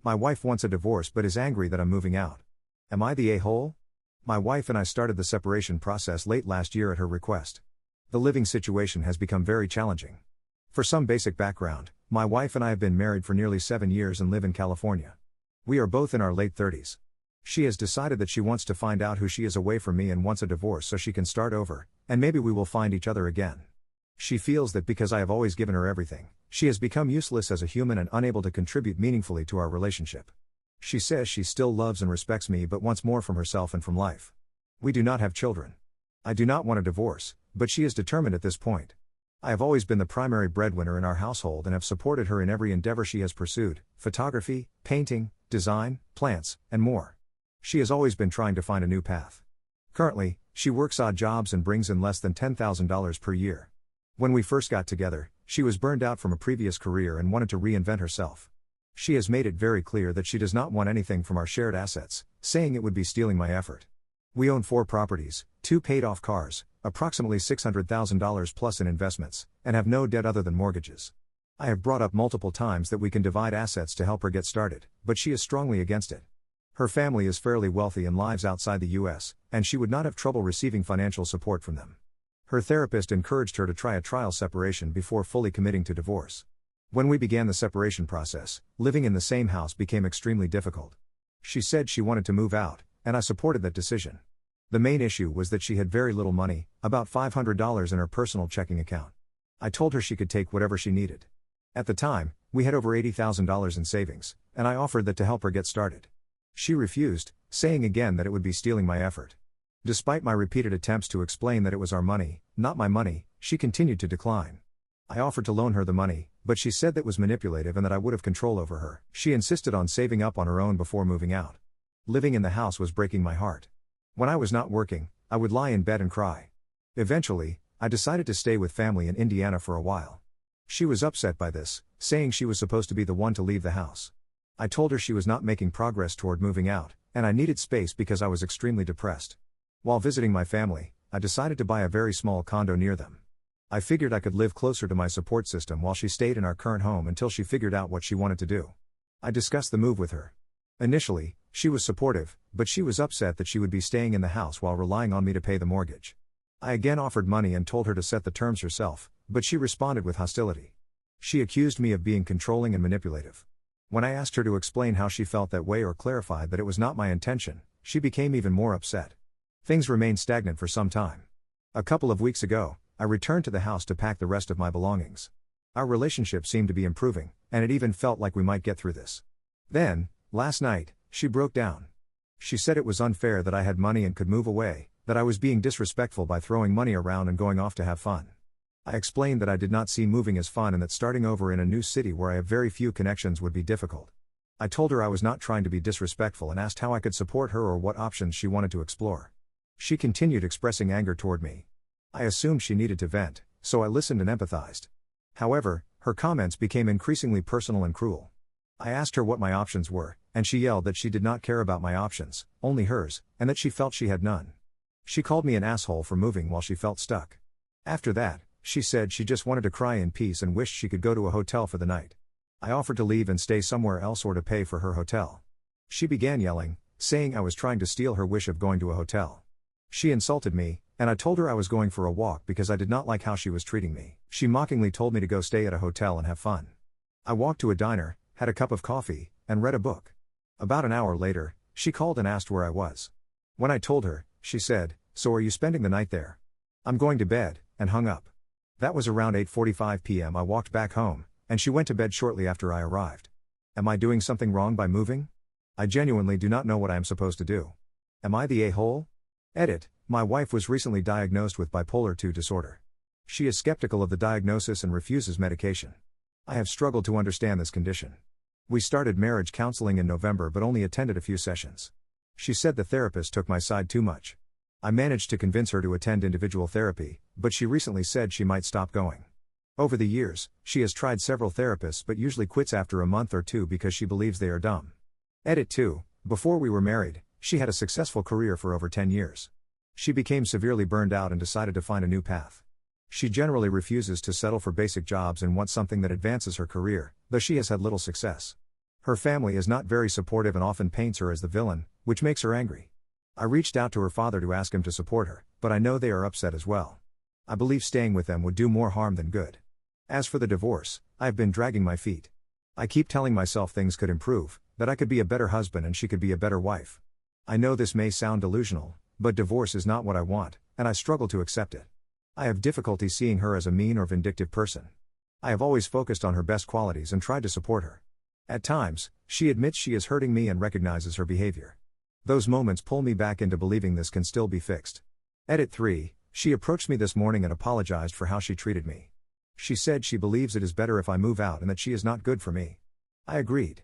My wife wants a divorce but is angry that I'm moving out. Am I the a-hole? My wife and I started the separation process late last year at her request. The living situation has become very challenging. For some basic background, my wife and I have been married for nearly 7 years and live in California. We are both in our late 30s. She has decided that she wants to find out who she is away from me and wants a divorce so she can start over, and maybe we will find each other again. She feels that because I have always given her everything, she has become useless as a human and unable to contribute meaningfully to our relationship. She says she still loves and respects me but wants more from herself and from life. We do not have children. I do not want a divorce, but she is determined at this point. I have always been the primary breadwinner in our household and have supported her in every endeavor she has pursued: photography, painting, design, plants, and more. She has always been trying to find a new path. Currently, she works odd jobs and brings in less than $10,000 per year. When we first got together, she was burned out from a previous career and wanted to reinvent herself. She has made it very clear that she does not want anything from our shared assets, saying it would be stealing my effort. We own 4 properties, 2 paid-off cars, approximately $600,000 plus in investments, and have no debt other than mortgages. I have brought up multiple times that we can divide assets to help her get started, but she is strongly against it. Her family is fairly wealthy and lives outside the US, and she would not have trouble receiving financial support from them. Her therapist encouraged her to try a trial separation before fully committing to divorce. When we began the separation process, living in the same house became extremely difficult. She said she wanted to move out, and I supported that decision. The main issue was that she had very little money, about $500 in her personal checking account. I told her she could take whatever she needed. At the time, we had over $80,000 in savings, and I offered that to help her get started. She refused, saying again that it would be stealing my effort. Despite my repeated attempts to explain that it was our money, not my money, she continued to decline. I offered to loan her the money, but she said that was manipulative and that I would have control over her. She insisted on saving up on her own before moving out. Living in the house was breaking my heart. When I was not working, I would lie in bed and cry. Eventually, I decided to stay with family in Indiana for a while. She was upset by this, saying she was supposed to be the one to leave the house. I told her she was not making progress toward moving out, and I needed space because I was extremely depressed. While visiting my family, I decided to buy a very small condo near them. I figured I could live closer to my support system while she stayed in our current home until she figured out what she wanted to do. I discussed the move with her. Initially, she was supportive, but she was upset that she would be staying in the house while relying on me to pay the mortgage. I again offered money and told her to set the terms herself, but she responded with hostility. She accused me of being controlling and manipulative. When I asked her to explain how she felt that way or clarified that it was not my intention, she became even more upset. Things remained stagnant for some time. A couple of weeks ago, I returned to the house to pack the rest of my belongings. Our relationship seemed to be improving, and it even felt like we might get through this. Then, last night, she broke down. She said it was unfair that I had money and could move away, that I was being disrespectful by throwing money around and going off to have fun. I explained that I did not see moving as fun and that starting over in a new city where I have very few connections would be difficult. I told her I was not trying to be disrespectful and asked how I could support her or what options she wanted to explore. She continued expressing anger toward me. I assumed she needed to vent, so I listened and empathized. However, her comments became increasingly personal and cruel. I asked her what my options were, and she yelled that she did not care about my options, only hers, and that she felt she had none. She called me an asshole for moving while she felt stuck. After that, she said she just wanted to cry in peace and wished she could go to a hotel for the night. I offered to leave and stay somewhere else or to pay for her hotel. She began yelling, saying I was trying to steal her wish of going to a hotel. She insulted me, and I told her I was going for a walk because I did not like how she was treating me. She mockingly told me to go stay at a hotel and have fun. I walked to a diner, had a cup of coffee, and read a book. About an hour later, she called and asked where I was. When I told her, she said, "So are you spending the night there?" "I'm going to bed," and hung up. That was around 8:45 p.m. I walked back home, and she went to bed shortly after I arrived. Am I doing something wrong by moving? I genuinely do not know what I am supposed to do. Am I the a-hole? Edit. My wife was recently diagnosed with bipolar II disorder. She is skeptical of the diagnosis and refuses medication. I have struggled to understand this condition. We started marriage counseling in November but only attended a few sessions. She said the therapist took my side too much. I managed to convince her to attend individual therapy, but she recently said she might stop going. Over the years, she has tried several therapists but usually quits after a month or two because she believes they are dumb. Edit 2. Before we were married, she had a successful career for over 10 years. She became severely burned out and decided to find a new path. She generally refuses to settle for basic jobs and wants something that advances her career, though she has had little success. Her family is not very supportive and often paints her as the villain, which makes her angry. I reached out to her father to ask him to support her, but I know they are upset as well. I believe staying with them would do more harm than good. As for the divorce, I have been dragging my feet. I keep telling myself things could improve, that I could be a better husband and she could be a better wife. I know this may sound delusional, but divorce is not what I want, and I struggle to accept it. I have difficulty seeing her as a mean or vindictive person. I have always focused on her best qualities and tried to support her. At times, she admits she is hurting me and recognizes her behavior. Those moments pull me back into believing this can still be fixed. Edit 3, she approached me this morning and apologized for how she treated me. She said she believes it is better if I move out and that she is not good for me. I agreed.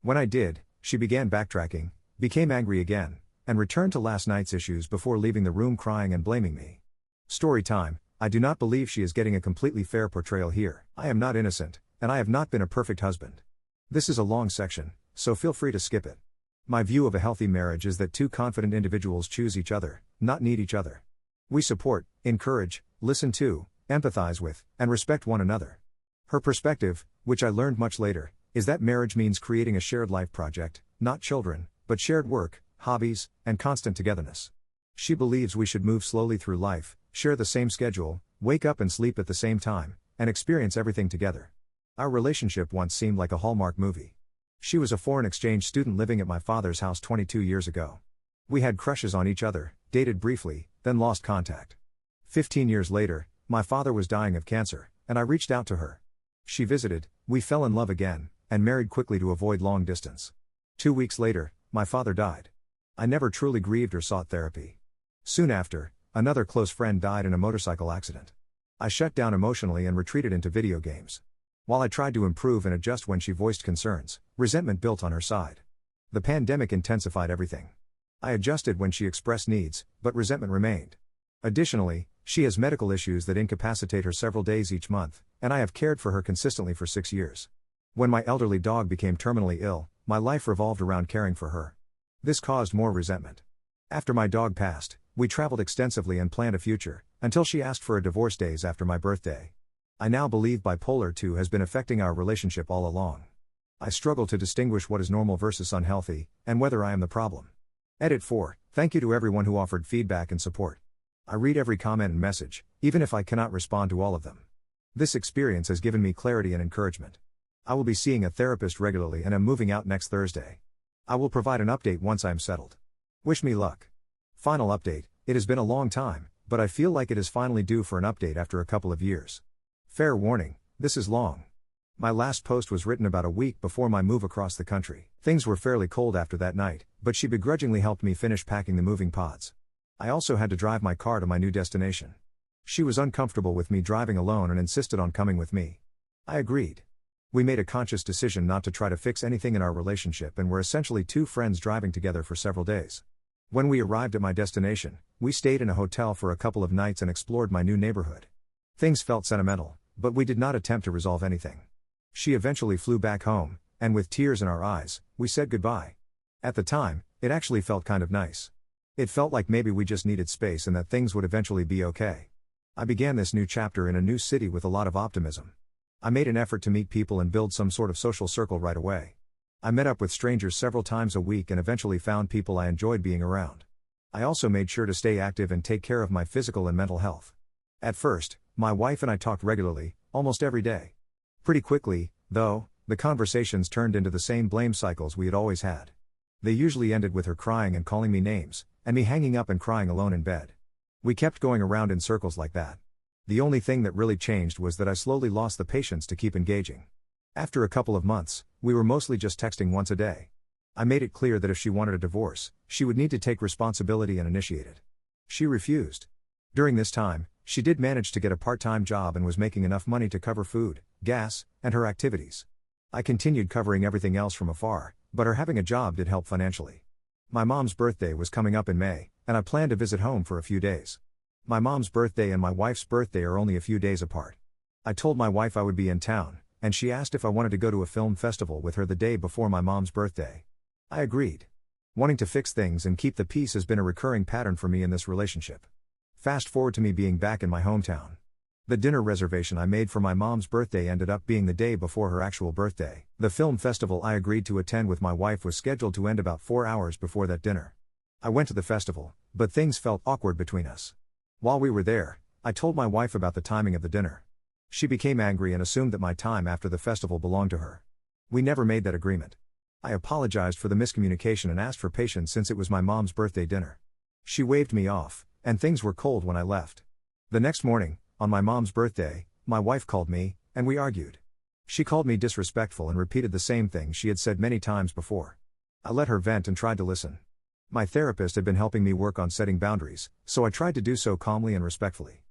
When I did, she began backtracking, became angry again, and returned to last night's issues before leaving the room crying and blaming me. Story time. I do not believe she is getting a completely fair portrayal here. I am not innocent, and I have not been a perfect husband. This is a long section, so feel free to skip it. My view of a healthy marriage is that two confident individuals choose each other, not need each other. We support, encourage, listen to, empathize with, and respect one another. Her perspective, which I learned much later, is that marriage means creating a shared life project, not children, but shared work, hobbies, and constant togetherness. She believes we should move slowly through life, share the same schedule, wake up and sleep at the same time, and experience everything together. Our relationship once seemed like a Hallmark movie. She was a foreign exchange student living at my father's house 22 years ago. We had crushes on each other, dated briefly, then lost contact. 15 years later, my father was dying of cancer, and I reached out to her. She visited, we fell in love again, and married quickly to avoid long distance. 2 weeks later, my father died. I never truly grieved or sought therapy. Soon after, another close friend died in a motorcycle accident. I shut down emotionally and retreated into video games. While I tried to improve and adjust when she voiced concerns, resentment built on her side. The pandemic intensified everything. I adjusted when she expressed needs, but resentment remained. Additionally, she has medical issues that incapacitate her several days each month, and I have cared for her consistently for 6 years. When my elderly dog became terminally ill, my life revolved around caring for her. This caused more resentment. After my dog passed, we traveled extensively and planned a future, until she asked for a divorce days after my birthday. I now believe bipolar 2 has been affecting our relationship all along. I struggle to distinguish what is normal versus unhealthy, and whether I am the problem. Edit 4, thank you to everyone who offered feedback and support. I read every comment and message, even if I cannot respond to all of them. This experience has given me clarity and encouragement. I will be seeing a therapist regularly and am moving out next Thursday. I will provide an update once I am settled. Wish me luck. Final update, it has been a long time, but I feel like it is finally due for an update after a couple of years. Fair warning, this is long. My last post was written about a week before my move across the country. Things were fairly cold after that night, but she begrudgingly helped me finish packing the moving pods. I also had to drive my car to my new destination. She was uncomfortable with me driving alone and insisted on coming with me. I agreed. We made a conscious decision not to try to fix anything in our relationship and were essentially two friends driving together for several days. When we arrived at my destination, we stayed in a hotel for a couple of nights and explored my new neighborhood. Things felt sentimental, but we did not attempt to resolve anything. She eventually flew back home, and with tears in our eyes, we said goodbye. At the time, it actually felt kind of nice. It felt like maybe we just needed space and that things would eventually be okay. I began this new chapter in a new city with a lot of optimism. I made an effort to meet people and build some sort of social circle right away. I met up with strangers several times a week and eventually found people I enjoyed being around. I also made sure to stay active and take care of my physical and mental health. At first, my wife and I talked regularly, almost every day. Pretty quickly, though, the conversations turned into the same blame cycles we had always had. They usually ended with her crying and calling me names, and me hanging up and crying alone in bed. We kept going around in circles like that. The only thing that really changed was that I slowly lost the patience to keep engaging. After a couple of months, we were mostly just texting once a day. I made it clear that if she wanted a divorce, she would need to take responsibility and initiate it. She refused. During this time, she did manage to get a part-time job and was making enough money to cover food, gas, and her activities. I continued covering everything else from afar, but her having a job did help financially. My mom's birthday was coming up in May, and I planned to visit home for a few days. My mom's birthday and my wife's birthday are only a few days apart. I told my wife I would be in town, and she asked if I wanted to go to a film festival with her the day before my mom's birthday. I agreed. Wanting to fix things and keep the peace has been a recurring pattern for me in this relationship. Fast forward to me being back in my hometown. The dinner reservation I made for my mom's birthday ended up being the day before her actual birthday. The film festival I agreed to attend with my wife was scheduled to end about 4 hours before that dinner. I went to the festival, but things felt awkward between us. While we were there, I told my wife about the timing of the dinner. She became angry and assumed that my time after the festival belonged to her. We never made that agreement. I apologized for the miscommunication and asked for patience since it was my mom's birthday dinner. She waved me off, and things were cold when I left. The next morning, on my mom's birthday, my wife called me, and we argued. She called me disrespectful and repeated the same thing she had said many times before. I let her vent and tried to listen. My therapist had been helping me work on setting boundaries, so I tried to do so calmly and respectfully.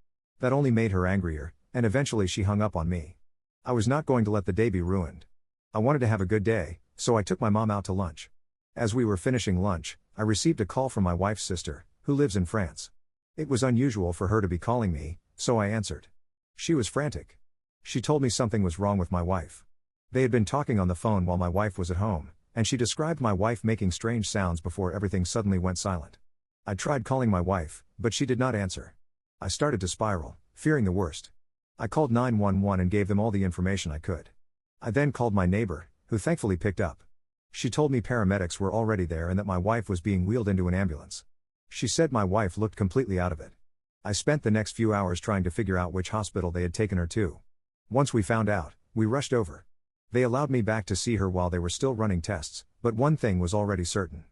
That only made her angrier, and eventually she hung up on me. I was not going to let the day be ruined. I wanted to have a good day, so I took my mom out to lunch. As we were finishing lunch, I received a call from my wife's sister, who lives in France. It was unusual for her to be calling me, so I answered. She was frantic. She told me something was wrong with my wife. They had been talking on the phone while my wife was at home, and she described my wife making strange sounds before everything suddenly went silent. I tried calling my wife, but she did not answer. I started to spiral, fearing the worst. I called 911 and gave them all the information I could. I then called my neighbor, who thankfully picked up. She told me paramedics were already there and that my wife was being wheeled into an ambulance. She said my wife looked completely out of it. I spent the next few hours trying to figure out which hospital they had taken her to. Once we found out, we rushed over. They allowed me back to see her while they were still running tests, but one thing was already certain.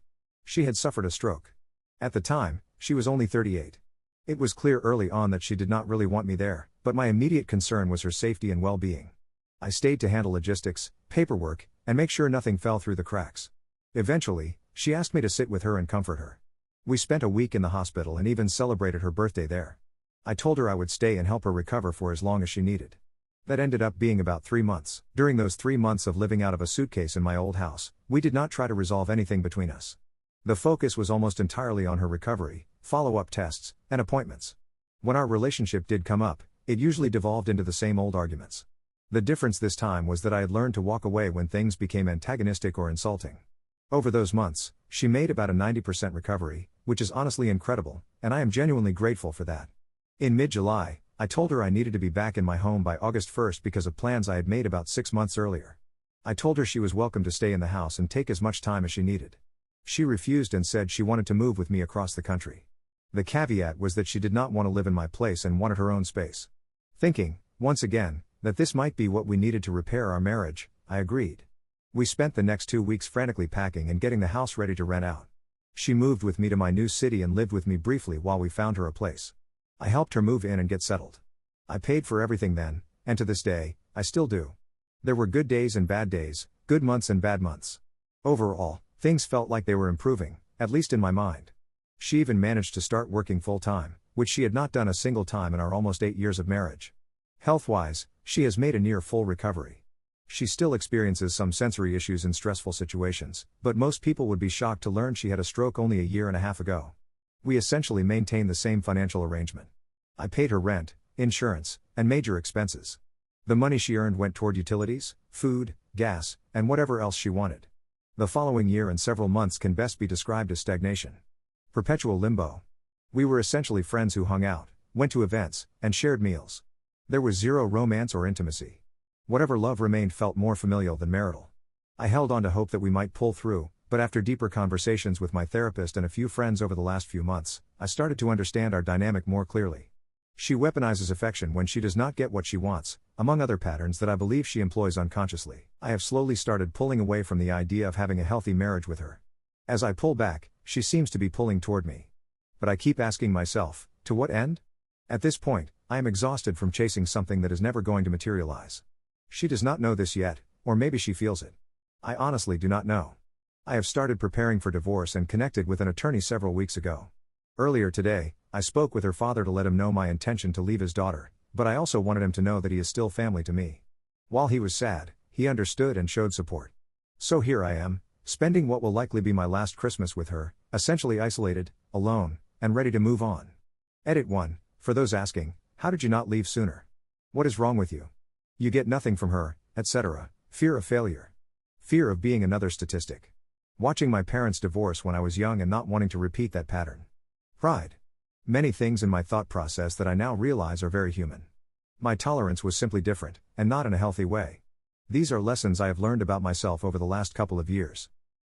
She had suffered a stroke. At the time, she was only 38. It was clear early on that she did not really want me there, but my immediate concern was her safety and well-being. I stayed to handle logistics, paperwork, and make sure nothing fell through the cracks. Eventually, she asked me to sit with her and comfort her. We spent a week in the hospital and even celebrated her birthday there. I told her I would stay and help her recover for as long as she needed. That ended up being about 3 months. During those 3 months of living out of a suitcase in my old house, we did not try to resolve anything between us. The focus was almost entirely on her recovery, follow-up tests, and appointments. When our relationship did come up, it usually devolved into the same old arguments. The difference this time was that I had learned to walk away when things became antagonistic or insulting. Over those months, she made about a 90% recovery, which is honestly incredible, and I am genuinely grateful for that. In mid-July, I told her I needed to be back in my home by August 1st because of plans I had made about 6 months earlier. I told her she was welcome to stay in the house and take as much time as she needed. She refused and said she wanted to move with me across the country. The caveat was that she did not want to live in my place and wanted her own space. Thinking, once again, that this might be what we needed to repair our marriage, I agreed. We spent the next 2 weeks frantically packing and getting the house ready to rent out. She moved with me to my new city and lived with me briefly while we found her a place. I helped her move in and get settled. I paid for everything then, and to this day, I still do. There were good days and bad days, good months and bad months. Overall, things felt like they were improving, at least in my mind. She even managed to start working full-time, which she had not done a single time in our almost 8 years of marriage. Health-wise, she has made a near full recovery. She still experiences some sensory issues in stressful situations, but most people would be shocked to learn she had a stroke only a year and a half ago. We essentially maintain the same financial arrangement. I paid her rent, insurance, and major expenses. The money she earned went toward utilities, food, gas, and whatever else she wanted. The following year and several months can best be described as stagnation. Perpetual limbo. We were essentially friends who hung out, went to events, and shared meals. There was zero romance or intimacy. Whatever love remained felt more familial than marital. I held on to hope that we might pull through, but after deeper conversations with my therapist and a few friends over the last few months, I started to understand our dynamic more clearly. She weaponizes affection when she does not get what she wants, among other patterns that I believe she employs unconsciously. I have slowly started pulling away from the idea of having a healthy marriage with her. As I pull back, she seems to be pulling toward me. But I keep asking myself, to what end? At this point, I am exhausted from chasing something that is never going to materialize. She does not know this yet, or maybe she feels it. I honestly do not know. I have started preparing for divorce and connected with an attorney several weeks ago. Earlier today, I spoke with her father to let him know my intention to leave his daughter, but I also wanted him to know that he is still family to me. While he was sad, he understood and showed support. So here I am, spending what will likely be my last Christmas with her, essentially isolated, alone, and ready to move on. Edit 1. For those asking, how did you not leave sooner? What is wrong with you? You get nothing from her, etc. Fear of failure. Fear of being another statistic. Watching my parents divorce when I was young and not wanting to repeat that pattern. Pride. Many things in my thought process that I now realize are very human. My tolerance was simply different, and not in a healthy way. These are lessons I have learned about myself over the last couple of years.